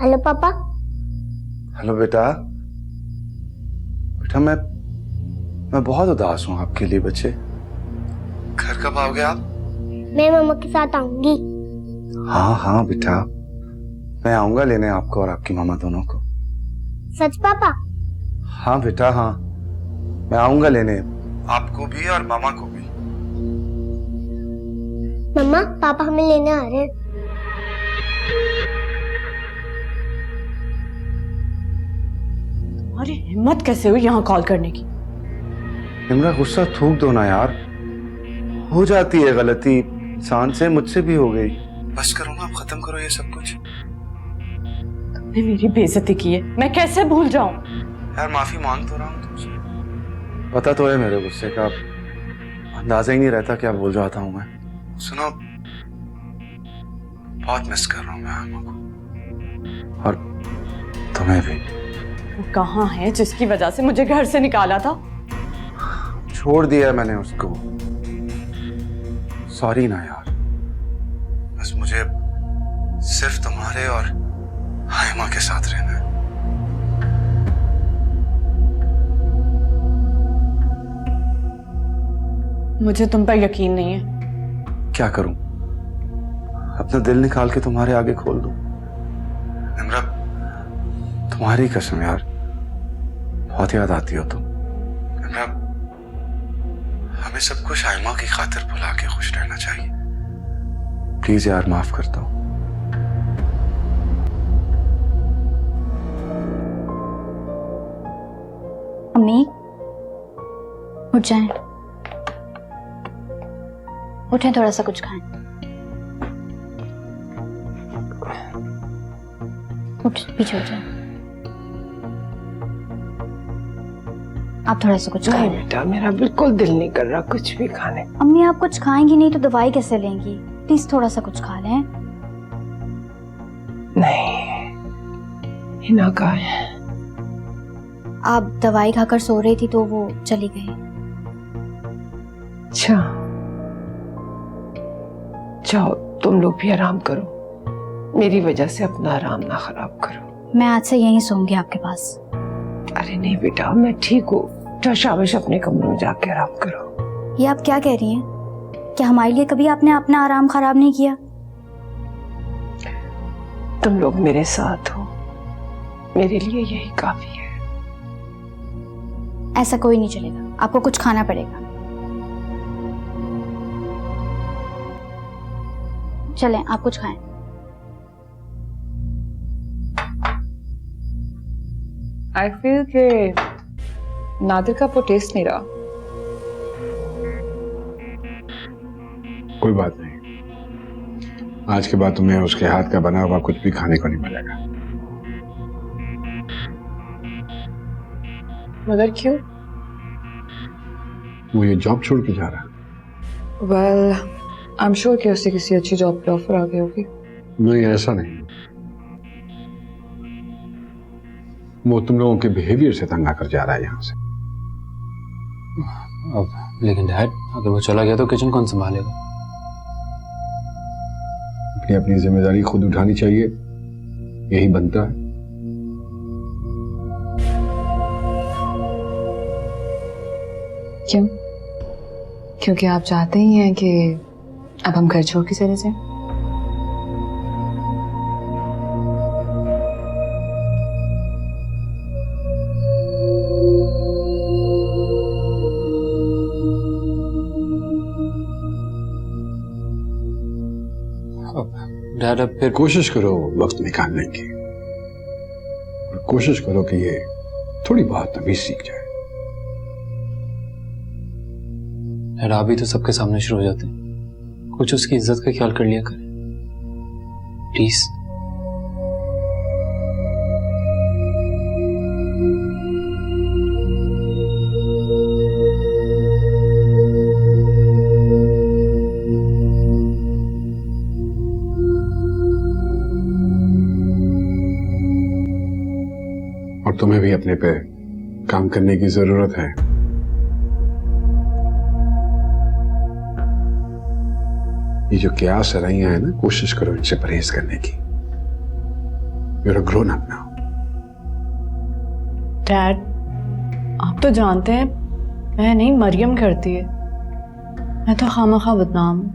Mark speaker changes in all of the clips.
Speaker 1: Hello पापा।
Speaker 2: Hello बेटा। बेटा मैं बहुत उदास हूँ आपके लिए बच्चे। घर कब आओगे आप?
Speaker 1: मैं मम्मा के साथ आऊंगी।
Speaker 2: हाँ हाँ बेटा, मैं आऊंगा लेने आपको और आपकी मामा दोनों को।
Speaker 1: सच पापा?
Speaker 2: हाँ बेटा हाँ, मैं आऊंगा लेने आपको भी और मामा को भी।
Speaker 1: मम्मा पापा हमें लेने आ रहे हैं।
Speaker 3: अरे हिम्मत कैसे हुई यहाँ कॉल करने की?
Speaker 2: इमरा गुस्सा थूक दो ना यार, हो जाती है गलती इंसान से, मुझसे भी हो गई। बस करो ना, आप खत्म करो ये सब कुछ।
Speaker 3: तुमने मेरी बेइज्जती की है, मैं कैसे भूल जाऊं?
Speaker 2: यार माफी मांग तो रहा हूँ तुमसे, पता तो है मेरे गुस्से का अंदाजा ही नहीं रहता क्या बोल जाता हूँ मैं। सुनो, बहुत मिस कर रहा हूँ मैं आमा को, और तुम्हें भी।
Speaker 3: वो कहाँ है जिसकी वजह से मुझे घर से निकाला था?
Speaker 2: छोड़ दिया मैंने उसको। सॉरी ना यार, बस मुझे सिर्फ तुम्हारे और हाइमा के साथ रहना है।
Speaker 3: मुझे तुम पर यकीन नहीं है।
Speaker 2: क्या करूं, अपना दिल निकाल के तुम्हारे आगे खोल दूं? इमरा तुम्हारी कसम यार, बहुत याद आती हो तुम। इमरा हमें सब कुछ हाइमा की खातिर भुला के खुश रहना चाहिए। प्लीज यार माफ करता हूं।
Speaker 4: अम्मी उठ जाएं, उठें, थोड़ा सा कुछ खाएं। उठ, पीछे उठ जाएं। आप थोड़ा सा कुछ खाएं।
Speaker 5: नहीं बेटा, मेरा बिल्कुल दिल नहीं कर रहा कुछ भी खाने।
Speaker 4: अम्मी आप कुछ खाएंगी नहीं तो दवाई कैसे लेंगी? प्लीज थोड़ा सा कुछ खा लें।
Speaker 5: नहीं, हिना कहाँ है?
Speaker 4: आप दवाई खाकर सो रही थी तो वो चली गई।
Speaker 5: अच्छा, जाओ तुम लोग भी आराम करो, मेरी वजह से अपना आराम ना खराब करो।
Speaker 4: मैं आज से यहीं सोऊंगी आपके पास।
Speaker 5: अरे नहीं बेटा, मैं ठीक हूँ। तो शाबाश, अपने कमरे में जाके आराम करो।
Speaker 4: ये आप क्या कह रही हैं? क्या हमारे लिए कभी आपने अपना आराम खराब नहीं किया?
Speaker 5: तुम लोग मेरे साथ हो, मेरे लिए यही काफी है।
Speaker 4: ऐसा कोई नहीं चलेगा, आपको कुछ खाना पड़ेगा। चलें, आप कुछ खाएं।
Speaker 6: आई फील कि नादिर का वो टेस्ट नहीं रहा।
Speaker 7: कोई बात नहीं, आज के बाद तुम्हें उसके हाथ का बना हुआ कुछ भी खाने को नहीं मिलेगा।
Speaker 6: मगर क्यों?
Speaker 7: वो ये जॉब छोड़ के जा रहा है।
Speaker 6: वेल आई एम श्योर कि उसे किसी अच्छी जॉब पे ऑफर आ गई होगी।
Speaker 7: नहीं, ऐसा नहीं, वो तुम लोगों के बिहेवियर से तंग आकर जा रहा है यहाँ से।
Speaker 8: अब लेकिन डैड, अगर वो चला गया तो किचन कौन संभालेगा?
Speaker 7: अपनी अपनी जिम्मेदारी खुद उठानी चाहिए, यही बनता है।
Speaker 6: क्यों? क्योंकि आप चाहते ही हैं कि अब हम घर छोड़ के चले जाएं?
Speaker 8: डैड अब फिर
Speaker 7: कोशिश करो वक्त निकालने की, और कोशिश करो कि ये थोड़ी बहुत तमीज सीख जाए।
Speaker 8: डैड आप भी तो सबके सामने शुरू हो जाते हैं, कुछ उसकी इज्जत का ख्याल कर लिया करें प्लीज।
Speaker 7: और तुम्हें भी अपने पे काम करने की जरूरत है। ये जो क्यास रही है ना, कोशिश करो इनसे परहेज करने की। You're a grown up now.
Speaker 3: Dad, आप तो जानते हैं मैं नहीं, मरियम करती है। मैं तो खामखा बदनाम हूँ।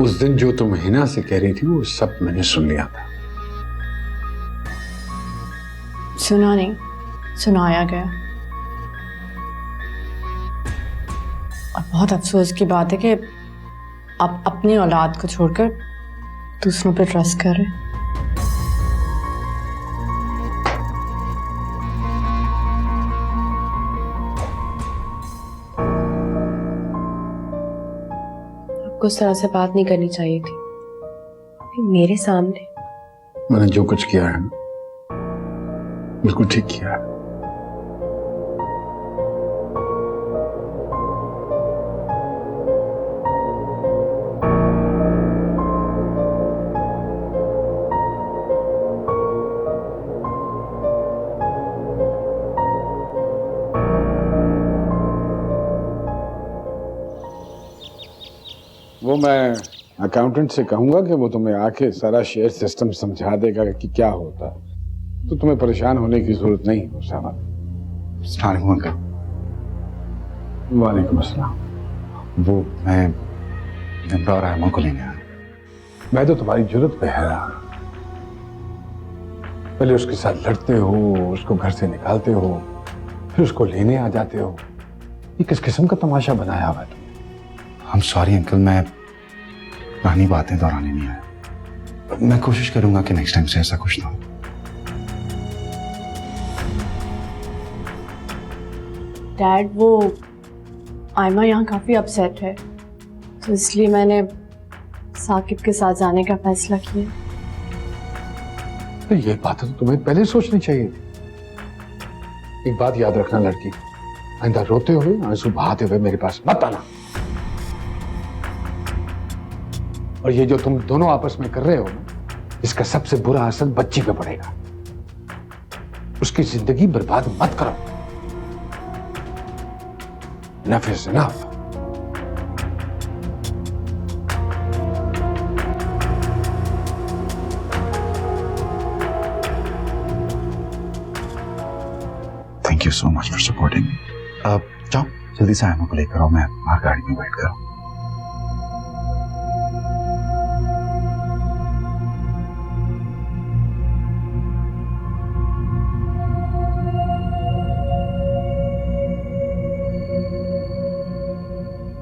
Speaker 7: उस दिन जो तुम हिना से कह रही थी वो सब मैंने सुन लिया था।
Speaker 3: सुना नहीं, सुनाया गया। और बहुत अफसोस की बात है कि आप अपनी औलाद को छोड़कर दूसरों पे ट्रस्ट कर रहे हैं।
Speaker 9: आपको उस तरह से बात नहीं करनी चाहिए थी मेरे सामने।
Speaker 7: मैंने जो कुछ किया है बिल्कुल ठीक किया है। वो मैं अकाउंटेंट से कहूंगा कि वो तुम्हें आके सारा शेयर सिस्टम समझा देगा कि क्या होता है, तो तुम्हें परेशान होने की जरूरत नहीं है उसामा। वालेकुम अस्सलाम।
Speaker 2: वो मैं निम्रा और आयमा को लेने आया।
Speaker 7: मैं तो तुम्हारी जरूरत पे हैरान। पहले उसके साथ लड़ते हो, उसको घर से निकालते हो, फिर उसको लेने आ जाते हो। ये किस किस्म का तमाशा बनाया हुआ है तुमने?
Speaker 2: I'm sorry अंकल, मैं पुरानी बातें दोहराने नहीं आया। मैं कोशिश करूंगा कि नेक्स्ट टाइम से ऐसा कुछ ना हो।
Speaker 3: डैड, वो आयमा यहाँ काफ़ी अपसेट है, तो इसलिए मैंने साकिब के साथ जाने का फैसला किया।
Speaker 7: तो ये बात तो तुम्हें पहले सोचनी चाहिए थी। एक बात याद रखना लड़की, आइंदा रोते हुए, आंसू बहाते हुए मेरे पास मत आना। और ये जो तुम दोनों आपस में कर रहे हो, इसका सबसे बुरा असर बच्ची पे पड़ेगा। उसकी जिंदगी बर्बाद मत करो। Enough is enough.
Speaker 2: Thank you so much for supporting me. जाओ जल्दी से आयमा को लेकर आओ, मैं बाहर गाड़ी में वेट कर रहा हूँ।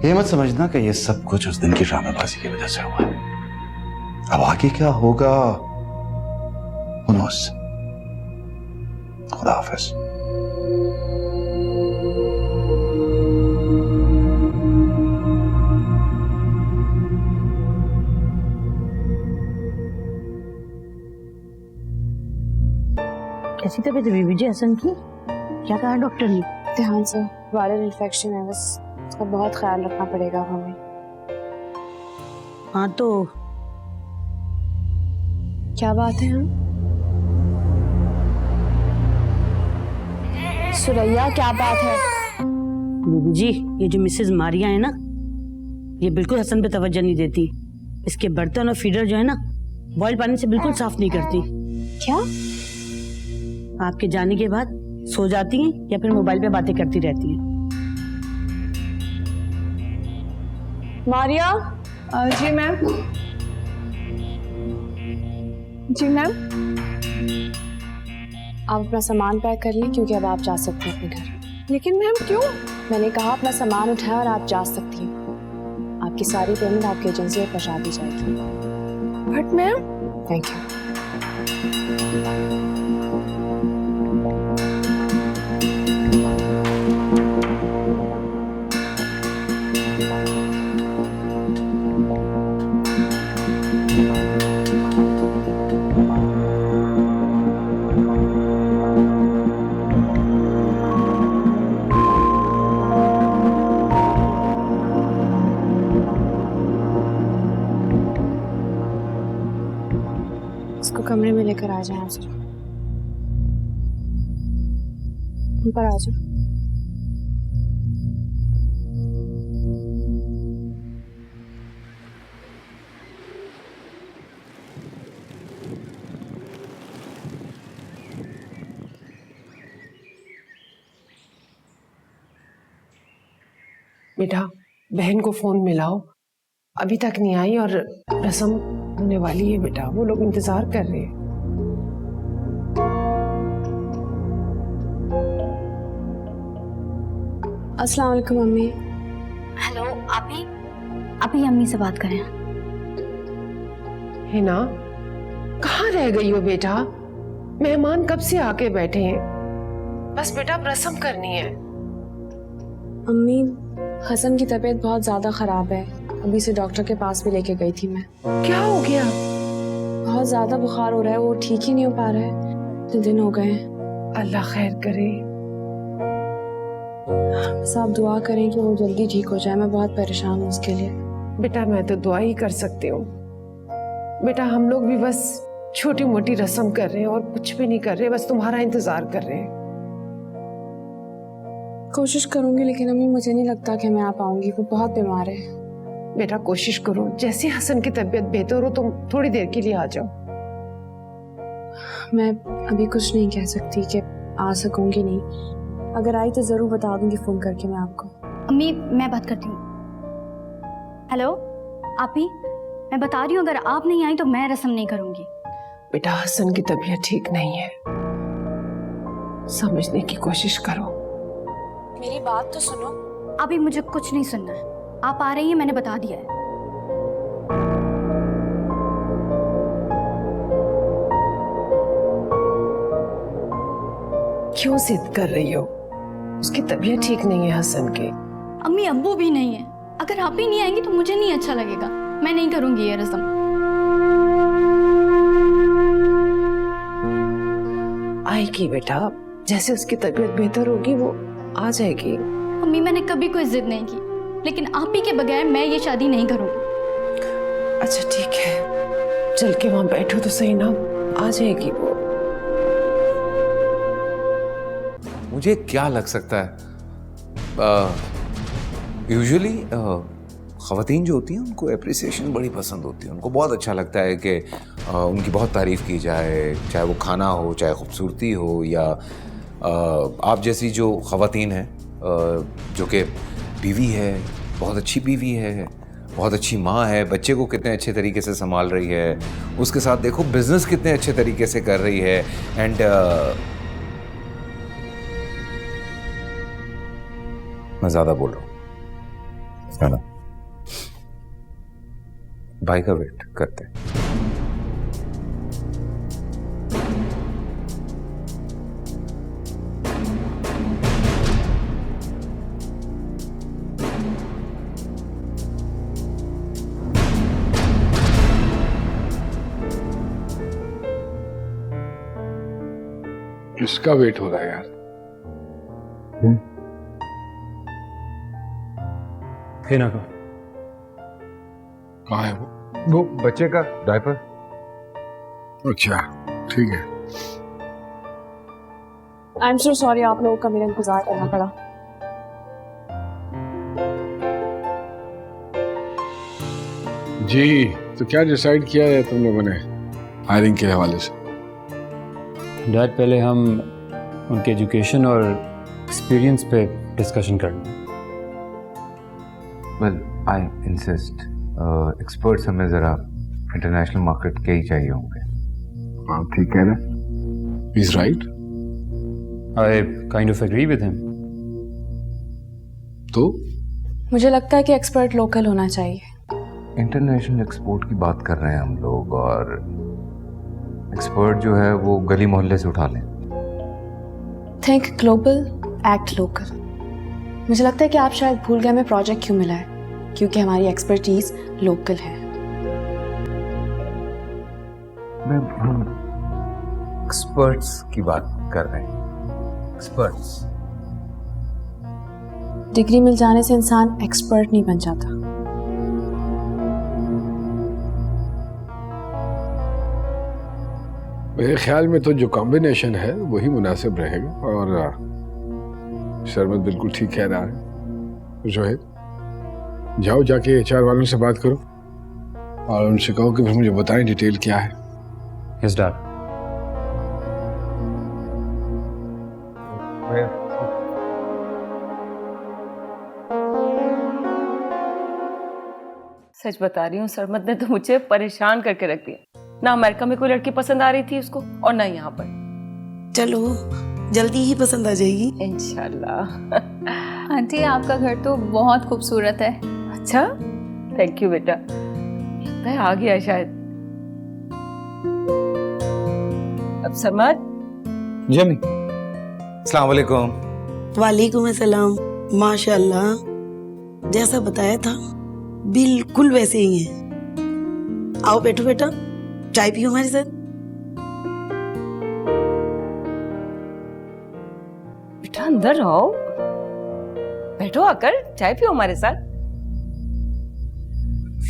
Speaker 2: ये मत समझना कि ये सब कुछ उस दिन की ड्रामेबाजी की वजह से हुआ है। अब आगे क्या होगा, Who knows? खुदा हाफिज।
Speaker 10: कैसी तबीयत है बीबी जी हसन की? क्या कहा डॉक्टर ने?
Speaker 9: ध्यान से वायरल इन्फेक्शन है, बस उसका बहुत ख्याल रखना पड़ेगा हमें।
Speaker 10: हाँ तो
Speaker 9: क्या बात है? सुरैया, क्या बात है?
Speaker 10: बीबी जी, ये जो मिसेज मारिया है ना, ये बिल्कुल हसन पे तवज्जो नहीं देती। इसके बर्तन और फीडर जो है ना, बॉयल पानी से बिल्कुल साफ नहीं करती।
Speaker 9: क्या?
Speaker 10: आपके जाने के बाद सो जाती हैं या फिर मोबाइल पे बातें करती रहती हैं।
Speaker 9: मारिया।
Speaker 3: जी मैम। जी मैम।
Speaker 9: आप अपना सामान पैक कर लें, क्योंकि अब आप जा सकते हैं अपने घर।
Speaker 3: लेकिन मैम क्यों?
Speaker 9: मैंने कहा अपना सामान उठाया और आप जा सकती हैं। आपकी सारी पेमेंट आपकी एजेंसी में पहुंचा दी जाएगी।
Speaker 3: But ma'am.
Speaker 9: Thank you. इसको कमरे में लेकर आ जाए। आप ऊपर आ जाओ।
Speaker 5: बेटा बहन को फोन मिलाओ, अभी तक नहीं आई और रस्म होने वाली है बेटा, वो लोग इंतजार कर रहे हैं।
Speaker 9: अस्सलाम वालेकुम मम्मी।
Speaker 4: हेलो अभी अम्मी से बात करें।
Speaker 5: हिना, कहाँ रह गई हो बेटा? मेहमान कब से आके बैठे हैं, बस बेटा अब रस्म करनी है।
Speaker 9: अम्मी, हसन की तबीयत बहुत ज्यादा खराब है, अभी से डॉक्टर के पास भी लेके गई थी मैं।
Speaker 5: क्या हो गया?
Speaker 9: बहुत ज्यादा बुखार हो रहा है, वो ठीक ही नहीं हो पा रहा है, 2 दिन हो गए हैं।
Speaker 5: अल्लाह खैर करे।
Speaker 9: बस आप दुआ करें कि वो जल्दी ठीक हो जाए, मैं बहुत परेशान हूँ उसके लिए।
Speaker 5: बेटा मैं तो दुआ ही कर सकती हूँ बेटा, हम लोग भी बस छोटी मोटी रस्म कर रहे हैं और कुछ भी नहीं कर रहे, बस तुम्हारा इंतजार कर रहे हैं।
Speaker 9: कोशिश करूंगी, लेकिन अम्मी मुझे नहीं लगता कि मैं आ पाऊंगी, वो बहुत बीमार है।
Speaker 5: बेटा कोशिश करो, जैसे हसन की तबीयत बेहतर हो तुम थोड़ी देर के लिए आ जाओ।
Speaker 9: मैं अभी कुछ नहीं कह सकती कि आ सकूंगी नहीं, अगर आई तो जरूर बता दूंगी फोन करके मैं आपको।
Speaker 4: अम्मी मैं बात करती हूँ। हेलो आपी, मैं बता रही हूँ अगर आप नहीं आई तो मैं रस्म नहीं करूंगी।
Speaker 5: बेटा हसन की तबीयत ठीक नहीं है, समझने की कोशिश करो।
Speaker 9: मेरी बात तो सुनो।
Speaker 4: अभी मुझे कुछ नहीं सुनना है, आप आ रही हैं मैंने बता दिया है।
Speaker 5: क्यों जिद कर रही हो? उसकी तबीयत ठीक नहीं है हसन की।
Speaker 4: अम्मी अब्बू भी नहीं है, अगर आप ही नहीं आएंगी तो मुझे नहीं अच्छा लगेगा, मैं नहीं करूंगी ये रस्म।
Speaker 5: आएगी बेटा, जैसे उसकी तबीयत बेहतर होगी वो आ जाएगी।
Speaker 4: अम्मी मैंने कभी कोई जिद नहीं की, लेकिन आप ही के बगैर मैं ये शादी नहीं करूंगी।
Speaker 5: अच्छा ठीक है, चल के वहां बैठो तो सही ना, आ जाएगी वो।
Speaker 11: मुझे क्या लग सकता है, यूजुअली ख़वातीन जो होती हैं उनको एप्रिसिएशन बड़ी पसंद होती है, उनको बहुत अच्छा लगता है कि उनकी बहुत तारीफ़ की जाए, चाहे वो खाना हो, चाहे खूबसूरती हो, या आप जैसी जो ख़वातीन हैं जो कि बीवी है, बहुत अच्छी बीवी है, बहुत अच्छी माँ है, बच्चे को कितने अच्छे तरीके से संभाल रही है, उसके साथ देखो बिज़नेस कितने अच्छे तरीके से कर रही है, एंड मैं ज़्यादा बोल रहा हूँ, है ना? भाई का वेट करते हैं।
Speaker 7: किसका वेट हो रहा है यार?
Speaker 8: हिना का।
Speaker 7: कहाँ है
Speaker 8: वो बच्चे का डायपर।
Speaker 7: अच्छा ठीक है।
Speaker 9: आई एम सो सॉरी, आप लोगों का मेरा इंतजार करना पड़ा।
Speaker 7: जी, तो क्या डिसाइड किया है तुम लोगों ने हायरिंग के हवाले से?
Speaker 8: डैड, पहले हम उनके एजुकेशन और एक्सपीरियंस पे डिस्कशन कर लें।
Speaker 11: वेल आई इंसिस्ट, एक्सपर्ट्स हमें ज़रा इंटरनेशनल मार्केट के ही चाहिए होंगे।
Speaker 7: हाँ ठीक है ना, is right.
Speaker 8: I kind of agree with him.
Speaker 7: तो
Speaker 9: मुझे लगता है कि एक्सपर्ट लोकल होना चाहिए।
Speaker 11: इंटरनेशनल एक्सपोर्ट की बात कर रहे हैं हम लोग, और एक्सपर्ट जो है वो गली मोहल्ले से उठा लें।
Speaker 9: Think global, act local. मुझे लगता है कि आप शायद भूल गए हमें प्रोजेक्ट क्यों मिला है, क्योंकि हमारी एक्सपर्टीज लोकल है।
Speaker 11: हम एक्सपर्ट्स की बात कर रहे हैं, एक्सपर्ट्स।
Speaker 9: डिग्री मिल जाने से इंसान एक्सपर्ट नहीं बन जाता।
Speaker 7: मेरे ख्याल में तो जो कॉम्बिनेशन है वही मुनासिब रहेगा, और शरमत बिल्कुल ठीक कह रहा है। जोहेब, जाओ जाके HR वालों से बात करो और उनसे कहो कि मुझे बताएं डिटेल क्या है।
Speaker 8: Yes dad.
Speaker 12: सच बता रही हूँ, सरमद ने तो मुझे परेशान करके रख दिया। ना अमेरिका में कोई लड़की पसंद आ रही थी उसको और ना यहाँ पर।
Speaker 13: चलो जल्दी ही पसंद आ जाएगी
Speaker 12: इंशाल्लाह।
Speaker 3: आंटी आपका घर तो बहुत खूबसूरत है।
Speaker 12: अच्छा, थैंक यू बेटा। लगता है आ गया शायद। अब सरमद।
Speaker 11: जी अम्मी। अस्सलाम वालेकुम।
Speaker 13: वालेकुम अस्सलाम। माशाल्लाह, जैसा बताया था बिल्कुल वैसे ही है। आओ बैठो बेटा, चाय पियो हमारे साथ।
Speaker 12: बेटा अंदर आओ, बैठो आकर चाय पियो हमारे साथ।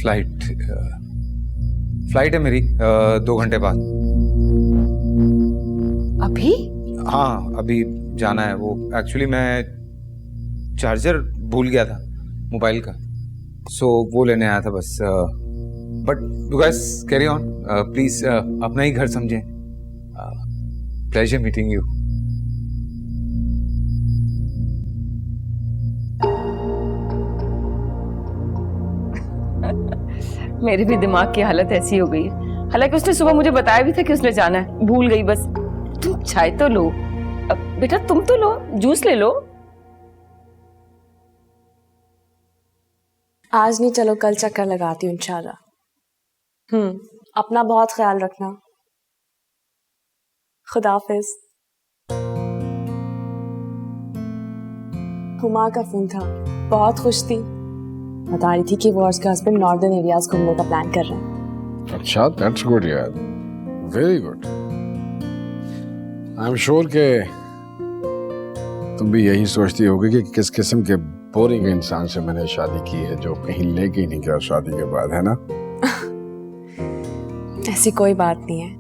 Speaker 11: फ्लाइट है मेरी 2 घंटे बाद।
Speaker 12: अभी?
Speaker 11: हाँ अभी जाना है। वो एक्चुअली मैं चार्जर भूल गया था मोबाइल का, सो वो लेने आया था बस। But you guys carry on please, अपना ही घर समझें। Pleasure meeting you.
Speaker 12: मेरे भी दिमाग की हालत ऐसी हो गई है। हालांकि उसने सुबह मुझे बताया भी था कि उसने जाना है, भूल गई बस। तुम चाय तो लो। अब बेटा तुम तो लो, जूस ले लो।
Speaker 9: आज नहीं, चलो कल चक्कर लगाती हूँ इंशाल्लाह। अपना बहुत ख्याल रखना। खुदा हाफिज। हुमा का फोन था, बहुत खुश थी, बता रही थी कि वो और उसके हस्बैंड नॉर्दर्न एरियाज घूमने का प्लान कर रहे हैं।
Speaker 7: अच्छा, दैट्स गुड यार, very good. I am sure के तुम भी यही सोचती होगी कि किस किस्म के बोरिंग इंसान से मैंने शादी की है जो कहीं लेके ही नहीं गया शादी के बाद, है ना?
Speaker 9: ऐसी कोई बात नहीं है।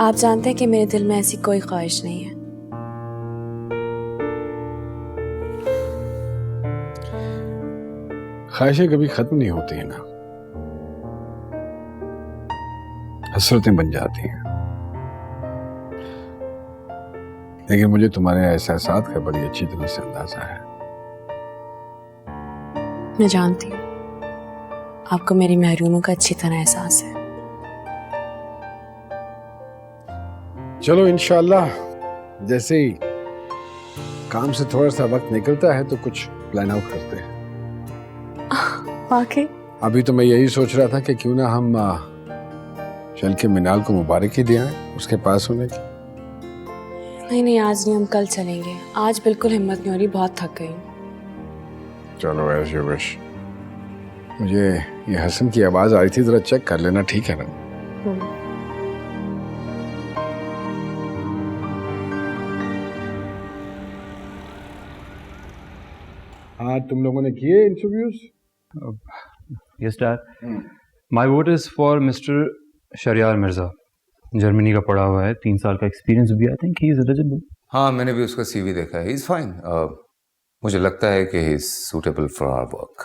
Speaker 9: आप जानते हैं कि मेरे दिल में ऐसी कोई ख्वाहिश नहीं है।
Speaker 7: ख्वाहिशें कभी खत्म नहीं होती है ना, हसरतें बन जाती हैं। लेकिन मुझे तुम्हारे एहसासात का बड़ी अच्छी तरह से अंदाजा है।
Speaker 9: मैं जानती हूँ आपको मेरी महरूमों का अच्छी तरह एहसास है।
Speaker 7: चलो इंशाल्लाह जैसे ही काम से थोड़ा सा वक्त निकलता है तो कुछ प्लान आउट करते हैं।
Speaker 9: वाकई?
Speaker 7: अभी तो मैं यही सोच रहा था कि क्यों ना हम चल के मिनाल को मुबारक ही दिया है उसके पास होने की।
Speaker 9: नहीं, आज नहीं, हम कल चलेंगे। आज बिल्कुल हिम्मत नहीं हो रही, बहुत थक गई हूँ।
Speaker 7: चलो ऐसे विश। मुझे ये हसन की आवाज आ रही थी, जरा चेक कर लेना, ठीक है ना? हाँ, तुम लोगों ने किए interviews?
Speaker 8: Yes dad, my vote is for mister Shahriar Mirza. Germany का पढ़ा हुआ है, 3 साल का एक्सपीरियंस भी। I think he is eligible.
Speaker 11: हाँ मैंने भी उसका सीवी देखा है, ही इज फाइन। मुझे लगता है कि he is suitable for our work.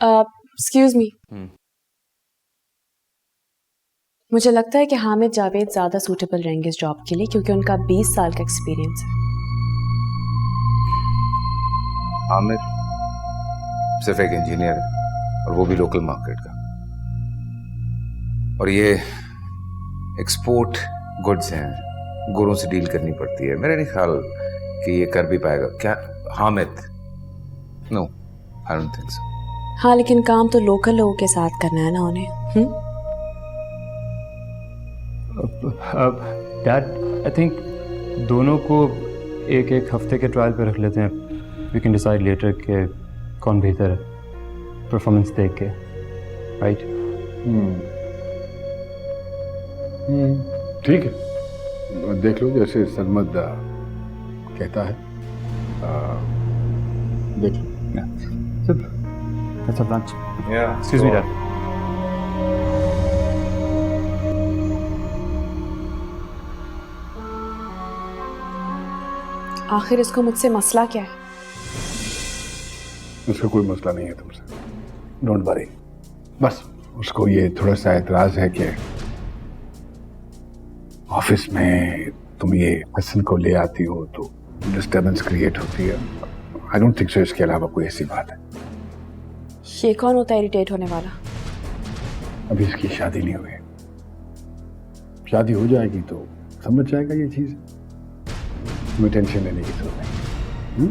Speaker 9: Excuse me, मुझे लगता है कि हामिद जावेद ज्यादा सूटेबल रहेंगे इस जॉब के लिए, क्योंकि उनका 20 साल का एक्सपीरियंस है।
Speaker 11: हामिद सिर्फ एक इंजीनियर है और वो भी लोकल मार्केट का, और ये एक्सपोर्ट गुड्स हैं, गुरों से डील करनी पड़ती है। मेरा नहीं ख्याल कि ये कर भी पाएगा। क्या Hamid? No, I don't think so.
Speaker 9: हाँ, लेकिन काम तो लोकल लोगों के साथ करना है ना उन्हें।
Speaker 8: डैड आई थिंक दोनों को एक हफ्ते के ट्रायल पे रख लेते हैं। वी कैन डिसाइड लेटर के कौन बेहतर है परफॉर्मेंस देख के, राइट?
Speaker 7: ठीक है, देख लो जैसे सरमद कहता है, देख लो।
Speaker 8: Let's have lunch. Yeah. Excuse me, Dad.
Speaker 9: आखिर इसको मुझसे मसला क्या है?
Speaker 7: उसका कोई मसला नहीं है तुमसे, डोंट वरी। बस उसको ये थोड़ा सा एतराज है कि ऑफिस में तुम ये हसन को ले आती हो तो डिस्टर्बेंस क्रिएट होती है। आई डोंट थिंक सो, इसके अलावा कोई ऐसी बात है।
Speaker 9: ये कौन होता है इरिटेट होने वाला?
Speaker 7: अभी इसकी शादी नहीं हुई, शादी हो जाएगी तो समझ जाएगा ये चीज। तुम्हें टेंशन लेने की जरूरत नहीं।